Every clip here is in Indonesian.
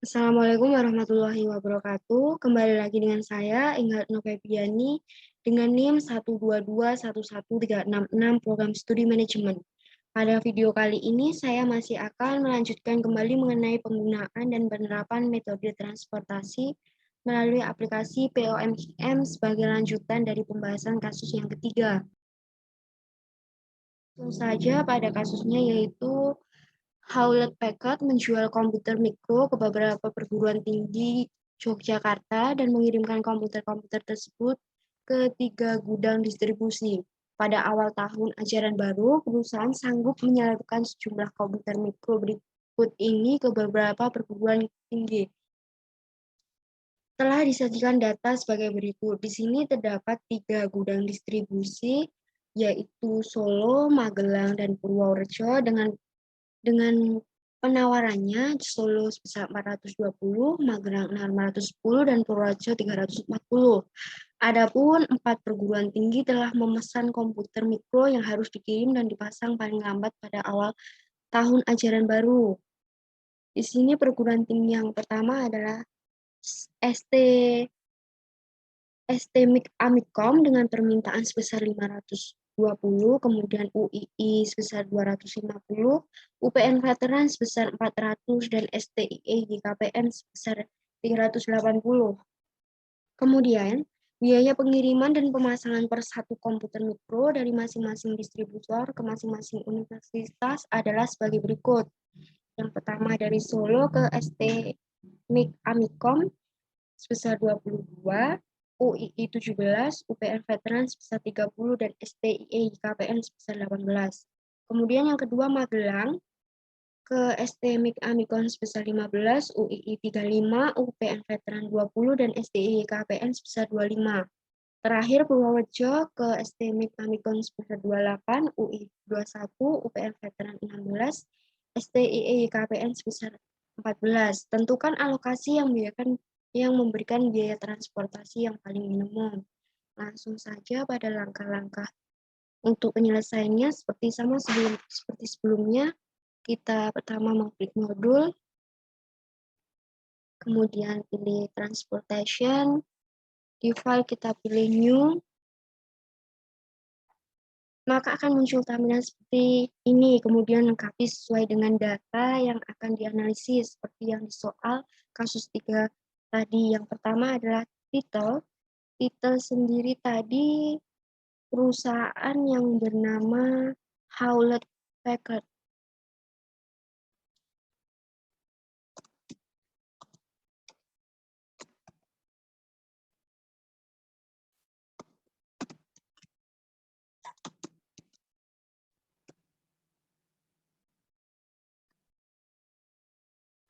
Assalamualaikum warahmatullahi wabarakatuh. Kembali lagi dengan saya, Ingat Novembriani, dengan NIM 122113666 Program Studi Manajemen. Pada video kali ini, saya masih akan melanjutkan kembali mengenai penggunaan dan penerapan metode transportasi melalui aplikasi POMM sebagai lanjutan dari pembahasan kasus yang ketiga. Langsung saja pada kasusnya yaitu Hewlett Packard menjual komputer mikro ke beberapa perguruan tinggi Yogyakarta dan mengirimkan komputer-komputer tersebut ke 3 gudang distribusi. Pada awal tahun ajaran baru, perusahaan sanggup menyalurkan sejumlah komputer mikro berikut ini ke beberapa perguruan tinggi. Telah disajikan data sebagai berikut. Di sini terdapat 3 gudang distribusi, yaitu Solo, Magelang, dan Purworejo dengan penawarannya Solo sebesar 420, Magelang 610, dan Purworejo 340. Adapun 4 perguruan tinggi telah memesan komputer mikro yang harus dikirim dan dipasang paling lambat pada awal tahun ajaran baru. Di sini perguruan tinggi yang pertama adalah ST Amikom dengan permintaan sebesar 520, kemudian UII sebesar 250, UPN Veteran sebesar 400, dan STIE GKPN sebesar 380. Kemudian, biaya pengiriman dan pemasangan per satu komputer mikro dari masing-masing distributor ke masing-masing universitas adalah sebagai berikut. Yang pertama dari Solo ke ST Amikom sebesar 22, UII 17, UPN Veteran sebesar 30, dan STIE KPN sebesar 18. Kemudian yang kedua Magelang ke ST Amikon sebesar 15, UII 35, UPN Veteran 20, dan STIE KPN sebesar 25. Terakhir Purworejo ke ST Amikon sebesar 28, UI 21, UPN Veteran 16, STIE KPN sebesar 14. Tentukan alokasi yang memberikan biaya transportasi yang paling minimum. Langsung saja pada langkah-langkah untuk penyelesaiannya seperti sebelumnya. Kita pertama mengklik modul, kemudian pilih transportation, di file kita pilih new, maka akan muncul tampilan seperti ini, kemudian lengkapi sesuai dengan data yang akan dianalisis, seperti yang di soal kasus 3 tadi. Yang pertama adalah titel sendiri tadi perusahaan yang bernama Hewlett Packard.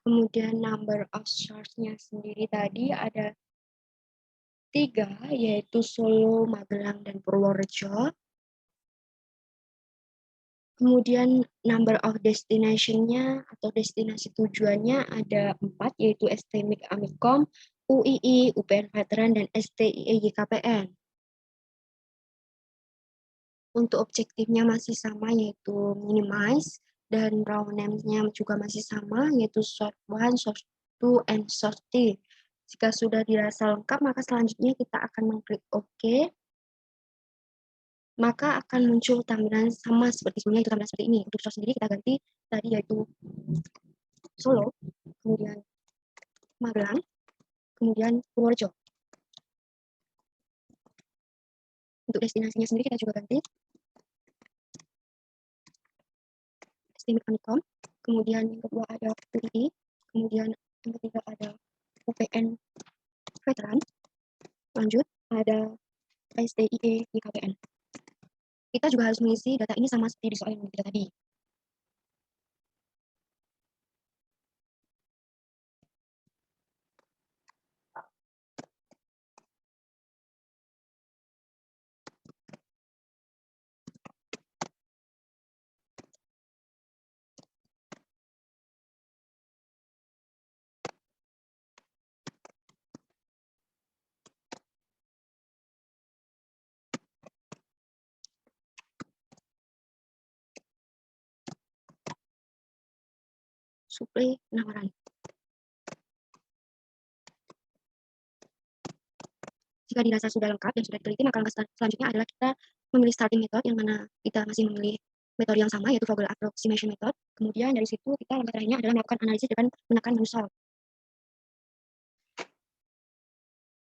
Kemudian number of source-nya sendiri tadi ada 3, yaitu Solo, Magelang, dan Purworejo. Kemudian number of destination-nya atau destinasi tujuannya ada 4, yaitu ST Amikom, UII, UPN Veteran, dan STIE GKPN. Untuk objektifnya masih sama, yaitu minimize, dan raw names-nya juga masih sama, yaitu source 1, source 2, and source 3. Jika sudah dirasa lengkap, maka selanjutnya kita akan mengklik OK. Maka akan muncul tampilan sama seperti sebelumnya, itu tampilan seperti ini. Untuk source sendiri kita ganti tadi yaitu Solo, kemudian Magelang, kemudian Purworejo. Untuk destinasinya sendiri kita juga ganti ST Amikom, kemudian yang kedua ada UII, kemudian yang ketiga ada UPN Veteran, lanjut ada STIE IKPN. Kita juga harus mengisi data ini sama seperti di soal yang kita tadi. Suplai penawaran. Jika dirasa sudah lengkap dan sudah diteliti, maka langkah selanjutnya adalah kita memilih starting method, yang mana kita masih memilih metode yang sama, yaitu Vogel Approximation Method. Kemudian dari situ kita langkah terakhirnya adalah melakukan analisis dengan menekan menu solve.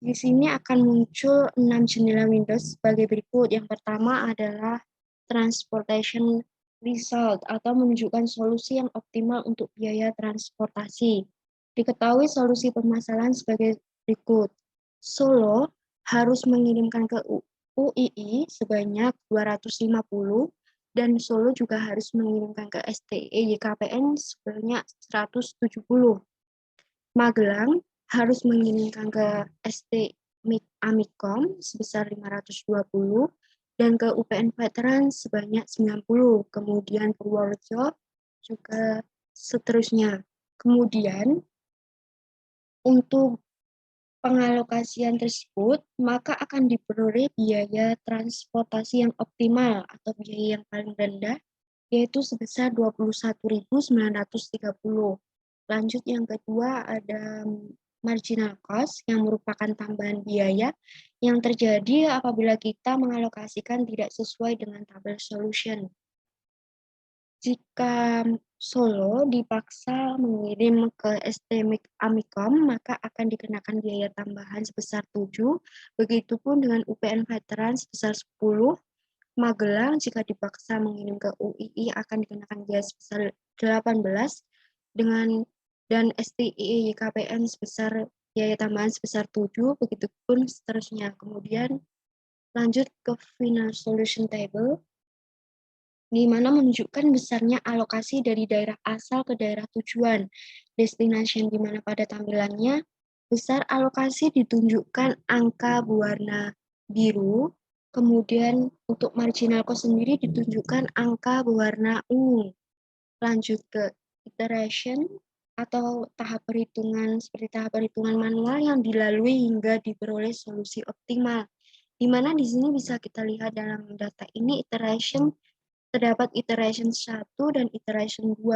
Di sini akan muncul 6 jendela Windows sebagai berikut. Yang pertama adalah Transportation Result atau menunjukkan solusi yang optimal untuk biaya transportasi. Diketahui solusi permasalahan sebagai berikut. Solo harus mengirimkan ke UII sebanyak 250 dan Solo juga harus mengirimkan ke STE YKPN sebanyak 170. Magelang harus mengirimkan ke ST Amikom sebesar 520 dan ke UPN Veteran sebanyak 90. Kemudian Purworejo juga seterusnya. Kemudian untuk pengalokasian tersebut, maka akan diperoleh biaya transportasi yang optimal atau biaya yang paling rendah, yaitu sebesar 21.930. Lanjut yang kedua ada marginal cost yang merupakan tambahan biaya yang terjadi apabila kita mengalokasikan tidak sesuai dengan tabel solution. Jika Solo dipaksa mengirim ke ST Amikom, maka akan dikenakan biaya tambahan sebesar 7, begitupun dengan UPN Veteran sebesar 10, Magelang jika dipaksa mengirim ke UII akan dikenakan biaya sebesar 18 dan STI YKPN sebesar biaya tambahan sebesar 7, begitupun seterusnya. Kemudian lanjut ke final solution table, di mana menunjukkan besarnya alokasi dari daerah asal ke daerah tujuan destination, di mana pada tampilannya besar alokasi ditunjukkan angka berwarna biru. Kemudian untuk marginal cost sendiri ditunjukkan angka berwarna ungu. Lanjut ke iteration atau tahap perhitungan seperti tahap perhitungan manual yang dilalui hingga diperoleh solusi optimal. Di mana di sini bisa kita lihat dalam data ini iteration terdapat iteration 1 dan iteration 2.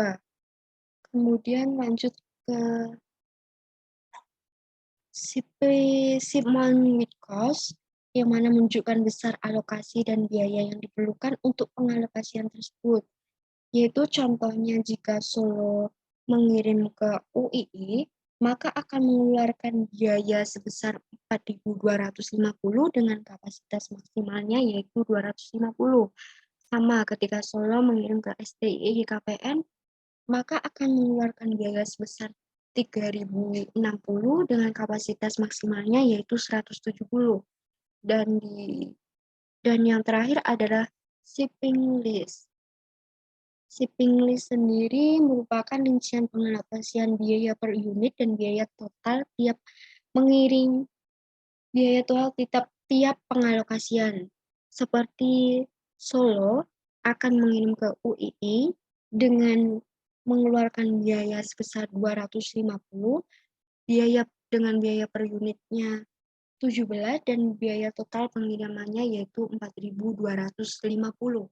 Kemudian lanjut ke shipment with cost, yang mana menunjukkan besar alokasi dan biaya yang diperlukan untuk pengalokasian tersebut. Yaitu contohnya jika Solo mengirim ke UII, maka akan mengeluarkan biaya sebesar 4.250 dengan kapasitas maksimalnya yaitu 250. Sama ketika Solo mengirim ke STI YKPN, maka akan mengeluarkan biaya sebesar 3.060 dengan kapasitas maksimalnya yaitu 170. Dan yang terakhir adalah shipping list. Shipping list sendiri merupakan rincian pengalokasian biaya per unit dan biaya total tiap mengirim biaya total tiap pengalokasian. Seperti Solo akan mengirim ke UII dengan mengeluarkan biaya sebesar 250, biaya dengan biaya per unitnya 17 dan biaya total pengirimannya yaitu 4.250.